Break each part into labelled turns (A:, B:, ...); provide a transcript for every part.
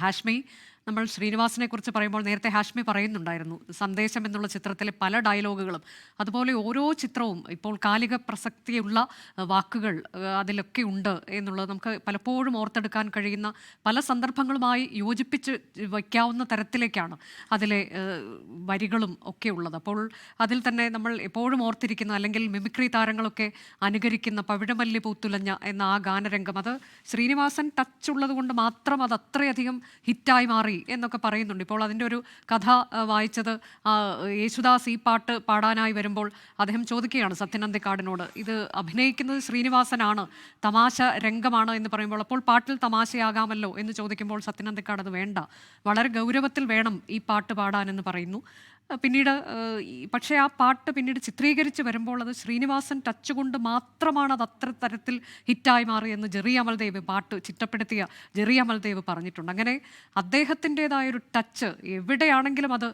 A: ഹാഷ്മി, നമ്മൾ ശ്രീനിവാസനെ കുറിച്ച് പറയുമ്പോൾ നേരത്തെ ഹാഷ്മി പറയുന്നുണ്ടായിരുന്നു സന്ദേശം എന്നുള്ള ചിത്രത്തിലെ പല ഡയലോഗുകളും, അതുപോലെ ഓരോ ചിത്രവും ഇപ്പോൾ കാലിക പ്രസക്തിയുള്ള വാക്കുകൾ അതിലൊക്കെ ഉണ്ട് എന്നുള്ളത് നമുക്ക് പലപ്പോഴും ഓർത്തെടുക്കാൻ കഴിയുന്ന പല സന്ദർഭങ്ങളുമായി യോജിപ്പിച്ച് വയ്ക്കാവുന്ന തരത്തിലേക്കാണ് അതിലെ വരികളും ഒക്കെ ഉള്ളത്. അപ്പോൾ അതിൽ തന്നെ നമ്മൾ എപ്പോഴും ഓർത്തിരിക്കുന്ന, അല്ലെങ്കിൽ മിമിക്രി താരങ്ങളൊക്കെ അനുകരിക്കുന്ന പവിഴമല്ലി പൂത്തുലഞ്ഞ എന്ന ആ ഗാനരംഗം, അത് ശ്രീനിവാസൻ ടച്ച് ഉള്ളത് കൊണ്ട് മാത്രം അത് അത്രയധികം ഹിറ്റായി മാറി എന്നൊക്കെ പറയുന്നുണ്ട്. ഇപ്പോൾ അതിൻ്റെ ഒരു കഥ വായിച്ചത്, യേശുദാസ് ഈ പാട്ട് പാടാനായി വരുമ്പോൾ അദ്ദേഹം ചോദിക്കുകയാണ് സത്യനന്ദിക്കാടിനോട്, ഇത് അഭിനയിക്കുന്നത് ശ്രീനിവാസനാണ്, തമാശ രംഗമാണ് എന്ന് പറയുമ്പോൾ, അപ്പോൾ പാട്ടിൽ തമാശയാകാമല്ലോ എന്ന് ചോദിക്കുമ്പോൾ സത്യനന്ദിക്കാട് അത് വേണ്ട, വളരെ ഗൗരവത്തിൽ വേണം ഈ പാട്ട് പാടാനെന്ന് പറയുന്നു. പിന്നീട് പക്ഷേ ആ പാട്ട് പിന്നീട് ചിത്രീകരിച്ച് വരുമ്പോൾ അത് ശ്രീനിവാസൻ ടച്ച് കൊണ്ട് മാത്രമാണ് അത് അത്ര തരത്തിൽ ഹിറ്റായി മാറിയെന്ന് ജെറി അമൽദേവ്, പാട്ട് ചിട്ടപ്പെടുത്തിയ ജെറി അമൽദേവ് പറഞ്ഞിട്ടുണ്ട്. അങ്ങനെ അദ്ദേഹത്തിൻ്റെതായൊരു ടച്ച് എവിടെയാണെങ്കിലും അത്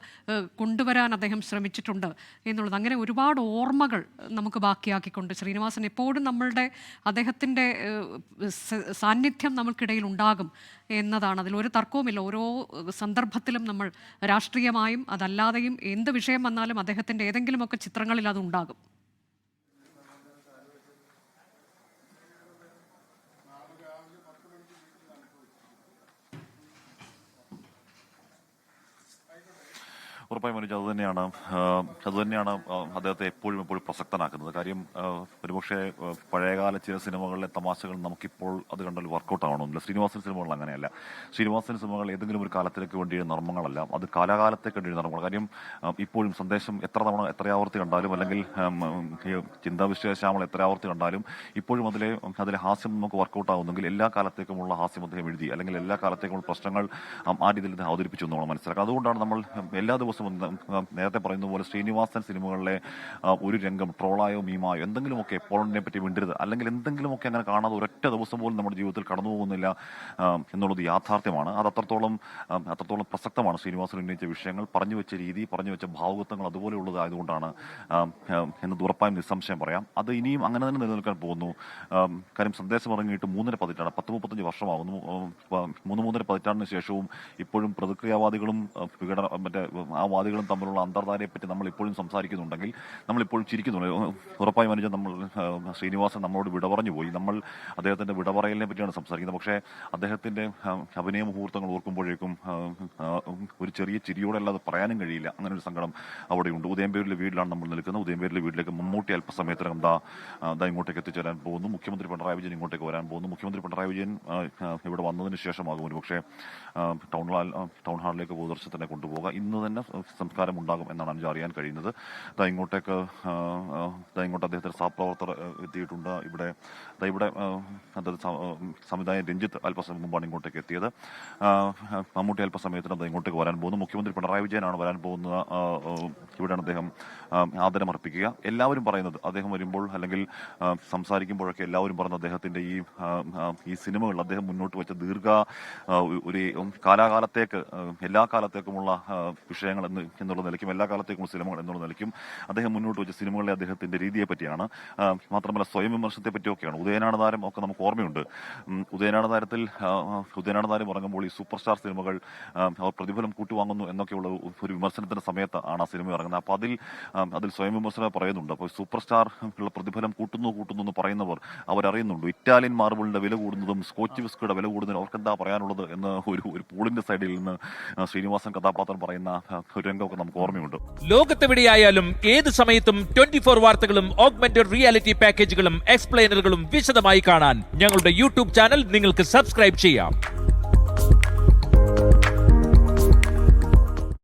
A: കൊണ്ടുവരാൻ അദ്ദേഹം ശ്രമിച്ചിട്ടുണ്ട് എന്നുള്ളത്. അങ്ങനെ ഒരുപാട് ഓർമ്മകൾ നമുക്ക് ബാക്കിയാക്കിക്കൊണ്ട് ശ്രീനിവാസൻ എപ്പോഴും നമ്മളുടെ അദ്ദേഹത്തിൻ്റെ സാന്നിധ്യം നമുക്കിടയിൽ ഉണ്ടാകും എന്നതാണ്, അതിലൊരു തർക്കവുമില്ല. ഓരോ സന്ദർഭത്തിലും നമ്മൾ രാഷ്ട്രീയമായും അതല്ലാതെയും എന്ത് വിഷയം വന്നാലും അദ്ദേഹത്തിൻ്റെ ഏതെങ്കിലുമൊക്കെ ചിത്രങ്ങളിൽ അതുണ്ടാകും.
B: ഉറപ്പായും മനോജ്, അതുതന്നെയാണ് അദ്ദേഹത്തെ എപ്പോഴും പ്രസക്തനാക്കുന്നത്. കാര്യം ഒരുപക്ഷെ പഴയകാല ചില സിനിമകളിലെ തമാശകൾ നമുക്കിപ്പോൾ അത് കണ്ടാൽ വർക്കൗട്ട് ആവണമെന്നില്ല. ശ്രീനിവാസൻ സിനിമകൾ അങ്ങനെയല്ല. ശ്രീനിവാസൻ സിനിമകൾ ഏതെങ്കിലും ഒരു കാലത്തിലേക്ക് വേണ്ടി നർമ്മങ്ങളല്ല, അത് കാലാകാലത്തേക്ക് വേണ്ടി നർമ്മങ്ങൾ. കാര്യം ഇപ്പോഴും സന്ദേശം എത്ര തവണ എത്ര ആവർത്തി കണ്ടാലും, അല്ലെങ്കിൽ ചിന്താവിശ്ലേഷാമൾ എത്ര ആവർത്തി കണ്ടാലും, ഇപ്പോഴും അതിലെ ഹാസ്യം നമുക്ക് വർക്കൗട്ട് ആവുന്നെങ്കിൽ എല്ലാ കാലത്തേക്കുമുള്ള ഹാസ്യം അദ്ദേഹം എഴുതി, അല്ലെങ്കിൽ എല്ലാ കാലത്തേക്കുമുള്ള പ്രശ്നങ്ങൾ ആ രീതിയിൽ അവതരിപ്പിച്ചു നമ്മൾ മനസ്സിലാക്കുക. അതുകൊണ്ടാണ് നമ്മൾ എല്ലാ ദിവസവും നേരത്തെ പറയുന്ന പോലെ ശ്രീനിവാസൻ സിനിമകളിലെ ഒരു രംഗം ട്രോളായോ മീമായോ എന്തെങ്കിലുമൊക്കെ പോളിനെ പറ്റി മിണ്ടരുത്, അല്ലെങ്കിൽ എന്തെങ്കിലുമൊക്കെ അങ്ങനെ കാണാതെ ഒരൊറ്റ ദിവസം പോലും നമ്മുടെ ജീവിതത്തിൽ കടന്നു പോകുന്നില്ല എന്നുള്ളത് യാഥാർത്ഥ്യമാണ്. അത് അത്രത്തോളം പ്രസക്തമാണ് ശ്രീനിവാസൻ ഉന്നയിച്ച വിഷയങ്ങൾ, പറഞ്ഞു വെച്ച രീതി, പറഞ്ഞു വെച്ച ഭാവുകത്വങ്ങൾ അതുപോലെ ഉള്ളതായതുകൊണ്ടാണ് എന്ന് ഉറപ്പായും നിസ്സംശയം പറയാം. അത് ഇനിയും അങ്ങനെ തന്നെ നിലനിൽക്കാൻ പോകുന്നു. കാര്യം സന്ദേശം ഇറങ്ങിയിട്ട് 3.5 പതിറ്റാണ്, 10-35 വർഷമാകുന്നു. 3.5 പതിറ്റാണ്ടിന് ശേഷവും ഇപ്പോഴും പ്രതിക്രിയാവാദികളും ആ വാദികളും തമ്മിലുള്ള അന്തർധാരയെ പറ്റി നമ്മൾ ഇപ്പോഴും സംസാരിക്കുന്നുണ്ടെങ്കിൽ, നമ്മളിപ്പോഴും ചിരിക്കുന്നുണ്ട്. ഉറപ്പായും അനുജൻ, നമ്മൾ ശ്രീനിവാസൻ നമ്മളോട് വിട പറഞ്ഞു പോയി. നമ്മൾ അദ്ദേഹത്തിന്റെ വിടപറയലിനെ പറ്റിയാണ് സംസാരിക്കുന്നത്. പക്ഷേ അദ്ദേഹത്തിന്റെ അഭിനയ മുഹൂർത്തങ്ങൾ ഓർക്കുമ്പോഴേക്കും ഒരു ചെറിയ ചിരിയോടെ അല്ലാതെ പറയാനും കഴിയില്ല. അങ്ങനെ ഒരു സങ്കടം അവിടെയുണ്ട്. ഉദയംപേരിലെ വീട്ടിലാണ് നമ്മൾ നിൽക്കുന്നത്. ഉദയംപേരിലെ വീട്ടിലേക്ക് മമ്മൂട്ടി അല്പസമയത്തിനകം ഇങ്ങോട്ടേക്ക് എത്തിച്ചേരാൻ പോകുന്നു. മുഖ്യമന്ത്രി പിണറായി വിജയൻ ഇങ്ങോട്ടേക്ക് വരാൻ പോകുന്നു. മുഖ്യമന്ത്രി പിണറായി വിജയൻ ഇവിടെ വന്നതിന് ശേഷമാകും ഒരു പക്ഷേ ടൗൺ ഹാളിലേക്ക് പൊതുദർശനത്തിനെ കൊണ്ടുപോകുക. ഇന്ന് തന്നെ സംസ്കാരം ഉണ്ടാകും എന്നാണ് എനിക്ക് അറിയാൻ കഴിയുന്നത്. ഇങ്ങോട്ട് അദ്ദേഹത്തിന്റെ സഹപ്രവർത്തകർ എത്തിയിട്ടുണ്ട്. ഇവിടെ സംവിധായകൻ രഞ്ജിത്ത് അല്പസമയം മുമ്പാണ് ഇങ്ങോട്ടേക്ക് എത്തിയത്. മമ്മൂട്ടി അല്പസമയത്തിന് ഇങ്ങോട്ടേക്ക് വരാൻ പോകുന്നു. മുഖ്യമന്ത്രി പിണറായി വിജയനാണ് വരാൻ പോകുന്നത്. ഇവിടെയാണ് അദ്ദേഹം ആദരമർപ്പിക്കുക. എല്ലാവരും പറയുന്നത്, അദ്ദേഹം വരുമ്പോൾ അല്ലെങ്കിൽ സംസാരിക്കുമ്പോഴൊക്കെ എല്ലാവരും പറയുന്നത്, അദ്ദേഹത്തിന്റെ ഈ സിനിമകൾ അദ്ദേഹം മുന്നോട്ട് വെച്ച ഒരു കാലാകാലത്തേക്ക് എല്ലാ കാലത്തേക്കുമുള്ള വിഷയങ്ങൾ എന്നുള്ള നിലയ്ക്കും, എല്ലാ കാലത്തേക്കുമുള്ള സിനിമകൾ എന്നുള്ള നിലയ്ക്കും അദ്ദേഹം മുന്നോട്ട് വെച്ച സിനിമകളിലെ അദ്ദേഹത്തിന്റെ രീതിയെ പറ്റിയാണ്. മാത്രമല്ല സ്വയം വിമർശനത്തെ പറ്റിയൊക്കെയാണ്. ഉദയനാണ് താരം ഒക്കെ നമുക്ക് ഓർമ്മയുണ്ട്. ഉദയനാണ് താരം ഇറങ്ങുമ്പോൾ ഈ സൂപ്പർ സ്റ്റാർ സിനിമകൾ അവർ പ്രതിഫലം കൂട്ടുവാങ്ങുന്നു എന്നൊക്കെയുള്ള ഒരു വിമർശനത്തിന്റെ സമയത്ത് ആണ് ആ സിനിമ ഇറങ്ങുന്നത്. അപ്പോൾ അതിൽ സ്വയം വിമർശനം പറയുന്നുണ്ട്. അപ്പോൾ സൂപ്പർ സ്റ്റാർ ഉള്ള പ്രതിഫലം കൂട്ടുന്നു എന്ന് പറയുന്നവർ അവരറിയുന്നുണ്ട് ഇറ്റാലിയൻ മാർബിളിന്റെ വില കൂടുന്നതും സ്കോച്ച് വിസ്കിയുടെ വില കൂടുന്നതും അവർക്ക് എന്താ പറയാനുള്ളത് എന്ന് ഒരു പൂളിന്റെ സൈഡിൽ നിന്ന് ശ്രീനിവാസൻ കഥാപാത്രം പറയുന്ന ഒരു രംഗമൊക്കെ നമുക്ക് ഓർമ്മയുണ്ട്.
C: ലോകത്തെവിടെയായാലും ഏത് സമയത്തും 24 വാർത്തകളും ഓഗ്മെന്റഡ് റിയാലിറ്റി പാക്കേജുകളും എക്സ്പ്ലെയിനറുകളും വിശദമായി കാണാൻ ഞങ്ങളുടെ യൂട്യൂബ് ചാനൽ നിങ്ങൾക്ക് സബ്സ്ക്രൈബ് ചെയ്യാം.